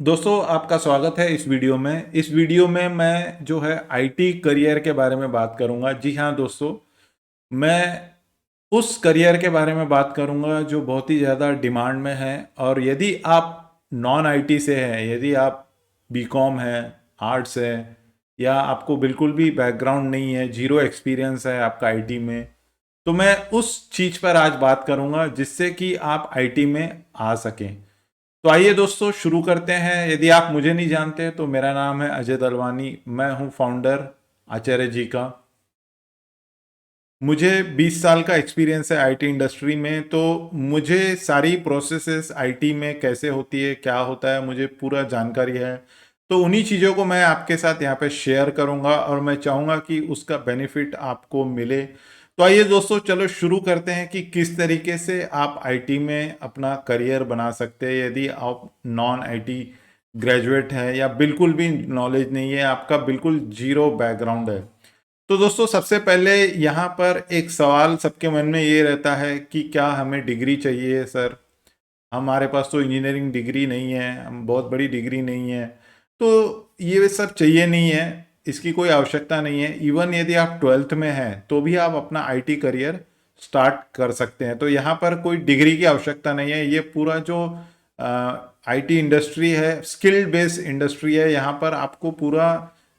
दोस्तों आपका स्वागत है इस वीडियो में। इस वीडियो में मैं जो है आईटी करियर के बारे में बात करूंगा। जी हाँ दोस्तों, मैं उस करियर के बारे में बात करूंगा जो बहुत ही ज़्यादा डिमांड में है। और यदि आप नॉन आईटी से हैं, यदि आप बीकॉम है, आर्ट्स है, या आपको बिल्कुल भी बैकग्राउंड नहीं है, जीरो एक्सपीरियंस है आपका आईटी में, तो मैं उस चीज़ पर आज बात करूंगा जिससे कि आप आईटी में आ सकें। तो आइए दोस्तों शुरू करते हैं। यदि आप मुझे नहीं जानते तो मेरा नाम है अजय दलवानी, मैं हूं फाउंडर आचार्य जी का। मुझे 20 साल का एक्सपीरियंस है आईटी इंडस्ट्री में, तो मुझे सारी प्रोसेसेस आईटी में कैसे होती है, क्या होता है, मुझे पूरा जानकारी है। तो उन्हीं चीज़ों को मैं आपके साथ यहाँ पे शेयर करूँगा और मैं चाहूँगा कि उसका बेनिफिट आपको मिले। तो आइए दोस्तों चलो शुरू करते हैं कि किस तरीके से आप आईटी में अपना करियर बना सकते हैं यदि आप नॉन आईटी ग्रेजुएट हैं या बिल्कुल भी नॉलेज नहीं है, आपका बिल्कुल जीरो बैकग्राउंड है। तो दोस्तों सबसे पहले यहाँ पर एक सवाल सबके मन में ये रहता है कि क्या हमें डिग्री चाहिए सर? हमारे पास तो इंजीनियरिंग डिग्री नहीं है, हम बहुत बड़ी डिग्री नहीं है। तो ये सब चाहिए नहीं है, इसकी कोई आवश्यकता नहीं है। इवन यदि आप ट्वेल्थ में हैं तो भी आप अपना आईटी करियर स्टार्ट कर सकते हैं। तो यहाँ पर कोई डिग्री की आवश्यकता नहीं है। ये पूरा जो आईटी इंडस्ट्री है स्किल बेस्ड इंडस्ट्री है। यहाँ पर आपको पूरा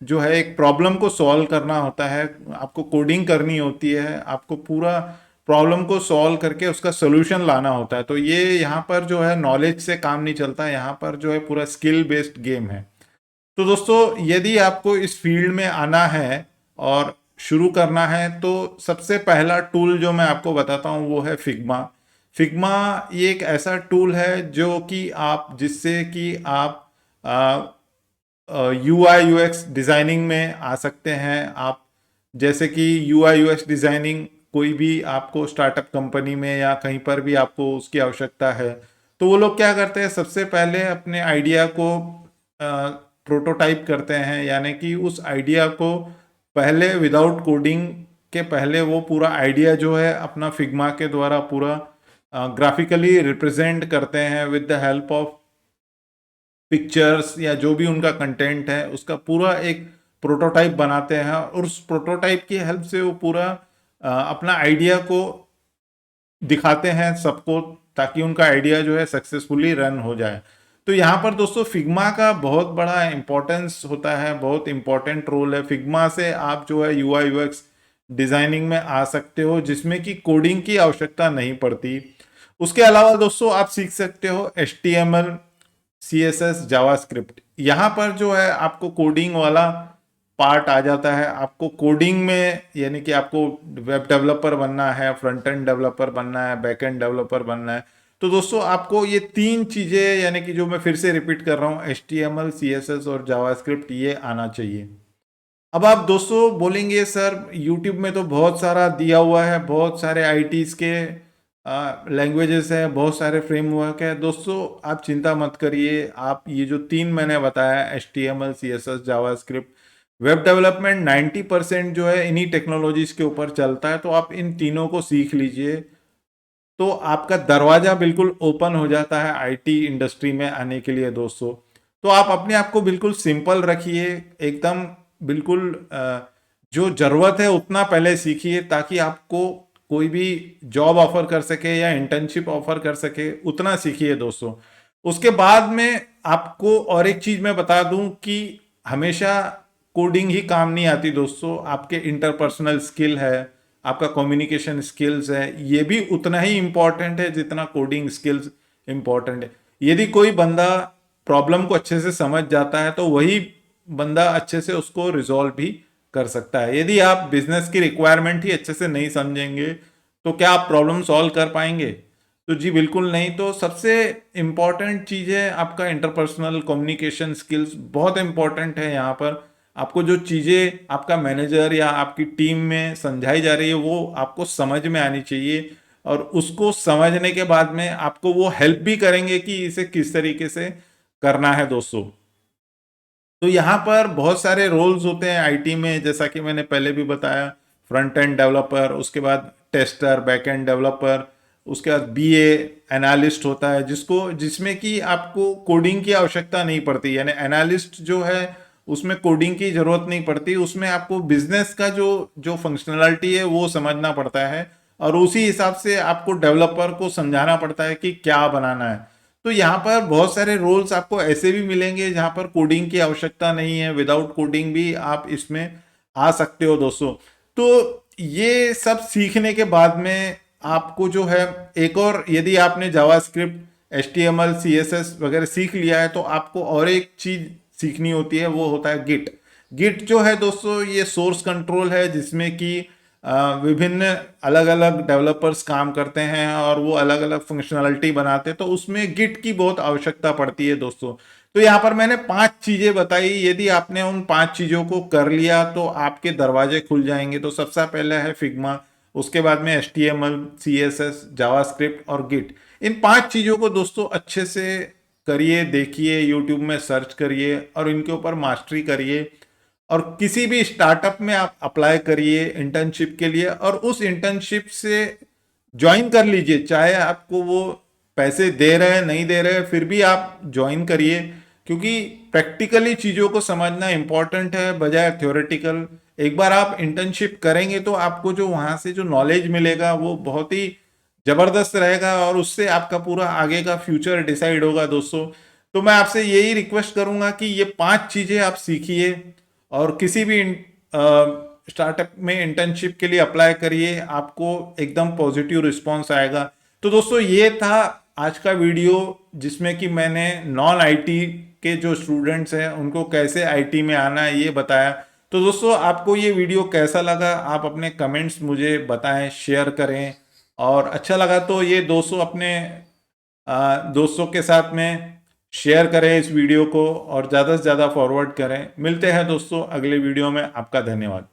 जो है एक प्रॉब्लम को सॉल्व करना होता है, आपको कोडिंग करनी होती है, आपको पूरा प्रॉब्लम को सॉल्व करके उसका सोल्यूशन लाना होता है। तो ये यहाँ पर जो है नॉलेज से काम नहीं चलता, यहाँ पर जो है पूरा स्किल बेस्ड गेम है। तो दोस्तों यदि आपको इस फील्ड में आना है और शुरू करना है तो सबसे पहला टूल जो मैं आपको बताता हूँ वो है फिग्मा। फिग्मा ये एक ऐसा टूल है जो कि आप जिससे कि आप यूआई यूएक्स डिज़ाइनिंग में आ सकते हैं। आप जैसे कि यूआई यूएक्स डिज़ाइनिंग कोई भी आपको स्टार्टअप कंपनी में या कहीं पर भी आपको उसकी आवश्यकता है, तो वो लोग क्या करते हैं, सबसे पहले अपने आइडिया को प्रोटोटाइप करते हैं, यानी कि उस आइडिया को पहले विदाउट कोडिंग के पहले वो पूरा आइडिया जो है अपना फिग्मा के द्वारा पूरा ग्राफिकली रिप्रेजेंट करते हैं with the help of pictures या जो भी उनका कंटेंट है उसका पूरा एक प्रोटोटाइप बनाते हैं। और उस प्रोटोटाइप की हेल्प से वो पूरा अपना आइडिया को दिखाते हैं सबको, ताकि उनका आइडिया जो है सक्सेसफुली रन हो जाए। तो यहाँ पर दोस्तों फिग्मा का बहुत बड़ा इंपॉर्टेंस होता है, बहुत इंपॉर्टेंट रोल है। फिग्मा से आप जो है यूआई यूएक्स डिजाइनिंग में आ सकते हो जिसमें कि कोडिंग की आवश्यकता नहीं पड़ती। उसके अलावा दोस्तों आप सीख सकते हो HTML, CSS, जावास्क्रिप्ट। यहाँ पर जो है आपको कोडिंग वाला पार्ट आ जाता है। आपको कोडिंग में यानी कि आपको वेब डेवलपर बनना है, फ्रंट एंड डेवलपर बनना है, बैक एंड डेवलपर बनना है। तो दोस्तों आपको ये तीन चीज़ें, यानी कि जो मैं फिर से रिपीट कर रहा हूँ, HTML, CSS और जावास्क्रिप्ट, ये आना चाहिए। अब आप दोस्तों बोलेंगे सर यूट्यूब में तो बहुत सारा दिया हुआ है, बहुत सारे आईटीज के लैंग्वेजेस हैं, बहुत सारे फ्रेमवर्क है। दोस्तों आप चिंता मत करिए, आप ये जो तीन मैंने बताया, HTML, CSS, JavaScript, web development 90% जो है इन्हीं टेक्नोलॉजीज के ऊपर चलता है। तो आप इन तीनों को सीख लीजिए तो आपका दरवाजा बिल्कुल ओपन हो जाता है आईटी इंडस्ट्री में आने के लिए दोस्तों। तो आप अपने आप को बिल्कुल सिंपल रखिए, एकदम बिल्कुल जो ज़रूरत है उतना पहले सीखिए, ताकि आपको कोई भी जॉब ऑफर कर सके या इंटर्नशिप ऑफर कर सके, उतना सीखिए दोस्तों। उसके बाद में आपको और एक चीज़ मैं बता दूं कि हमेशा कोडिंग ही काम नहीं आती दोस्तों। आपके इंटरपर्सनल स्किल है, आपका कम्युनिकेशन स्किल्स है, ये भी उतना ही इम्पोर्टेंट है जितना कोडिंग स्किल्स इम्पोर्टेंट है। यदि कोई बंदा प्रॉब्लम को अच्छे से समझ जाता है तो वही बंदा अच्छे से उसको रिजॉल्व भी कर सकता है। यदि आप बिजनेस की रिक्वायरमेंट ही अच्छे से नहीं समझेंगे तो क्या आप प्रॉब्लम सॉल्व कर पाएंगे? तो जी बिल्कुल नहीं। तो सबसे इम्पॉर्टेंट चीज़ है आपका इंटरपर्सनल कम्युनिकेशन स्किल्स, बहुत इम्पॉर्टेंट है। यहाँ पर आपको जो चीज़ें आपका मैनेजर या आपकी टीम में समझाई जा रही है वो आपको समझ में आनी चाहिए, और उसको समझने के बाद में आपको वो हेल्प भी करेंगे कि इसे किस तरीके से करना है दोस्तों। तो यहाँ पर बहुत सारे रोल्स होते हैं आईटी में, जैसा कि मैंने पहले भी बताया, फ्रंट एंड डेवलपर, उसके बाद टेस्टर, बैक एंड डेवलपर, उसके बाद बीए एनालिस्ट होता है जिसमें कि आपको कोडिंग की आवश्यकता नहीं पड़ती, यानी एनालिस्ट जो है उसमें कोडिंग की जरूरत नहीं पड़ती, उसमें आपको बिजनेस का जो जो फंक्शनलिटी है वो समझना पड़ता है और उसी हिसाब से आपको डेवलपर को समझाना पड़ता है कि क्या बनाना है। तो यहाँ पर बहुत सारे रोल्स आपको ऐसे भी मिलेंगे जहाँ पर कोडिंग की आवश्यकता नहीं है, विदाउट कोडिंग भी आप इसमें आ सकते हो दोस्तों। तो ये सब सीखने के बाद में आपको जो है एक और, यदि आपने जावास्क्रिप्ट, HTML CSS वगैरह सीख लिया है तो आपको और एक चीज सीखनी होती है, वो होता है गिट। गिट जो है दोस्तों ये सोर्स कंट्रोल है जिसमें कि विभिन्न अलग अलग डेवलपर्स काम करते हैं और वो अलग अलग फंक्शनलिटी बनाते हैं, तो उसमें गिट की बहुत आवश्यकता पड़ती है दोस्तों। तो यहाँ पर मैंने 5 चीजें बताई, यदि आपने उन 5 चीजों को कर लिया तो आपके दरवाजे खुल जाएंगे। तो सबसे पहले है फिग्मा, उसके बाद में HTML CSS जावास्क्रिप्ट और गिट। इन 5 चीजों को दोस्तों अच्छे से करिए, देखिए, यूट्यूब में सर्च करिए और इनके ऊपर मास्टरी करिए और किसी भी स्टार्टअप में आप अप्लाई करिए इंटर्नशिप के लिए और उस इंटर्नशिप से ज्वाइन कर लीजिए। चाहे आपको वो पैसे दे रहे हैं नहीं दे रहे हैं, फिर भी आप ज्वाइन करिए, क्योंकि प्रैक्टिकली चीज़ों को समझना इंपॉर्टेंट है बजाय थ्योरेटिकल। एक बार आप इंटर्नशिप करेंगे तो आपको जो वहाँ से जो नॉलेज मिलेगा वो बहुत ही जबरदस्त रहेगा और उससे आपका पूरा आगे का फ्यूचर डिसाइड होगा दोस्तों। तो मैं आपसे यही रिक्वेस्ट करूंगा कि ये 5 चीजें आप सीखिए और किसी भी स्टार्टअप में इंटर्नशिप के लिए अप्लाई करिए, आपको एकदम पॉजिटिव रिस्पॉन्स आएगा। तो दोस्तों ये था आज का वीडियो जिसमें कि मैंने नॉन आईटी के जो स्टूडेंट्स हैं उनको कैसे आईटी में आना है ये बताया। तो दोस्तों आपको ये वीडियो कैसा लगा आप अपने कमेंट्स मुझे बताएं, शेयर करें और अच्छा लगा तो ये दोस्तों अपने दोस्तों के साथ में शेयर करें इस वीडियो को और ज़्यादा से ज़्यादा फॉरवर्ड करें। मिलते हैं दोस्तों अगले वीडियो में। आपका धन्यवाद।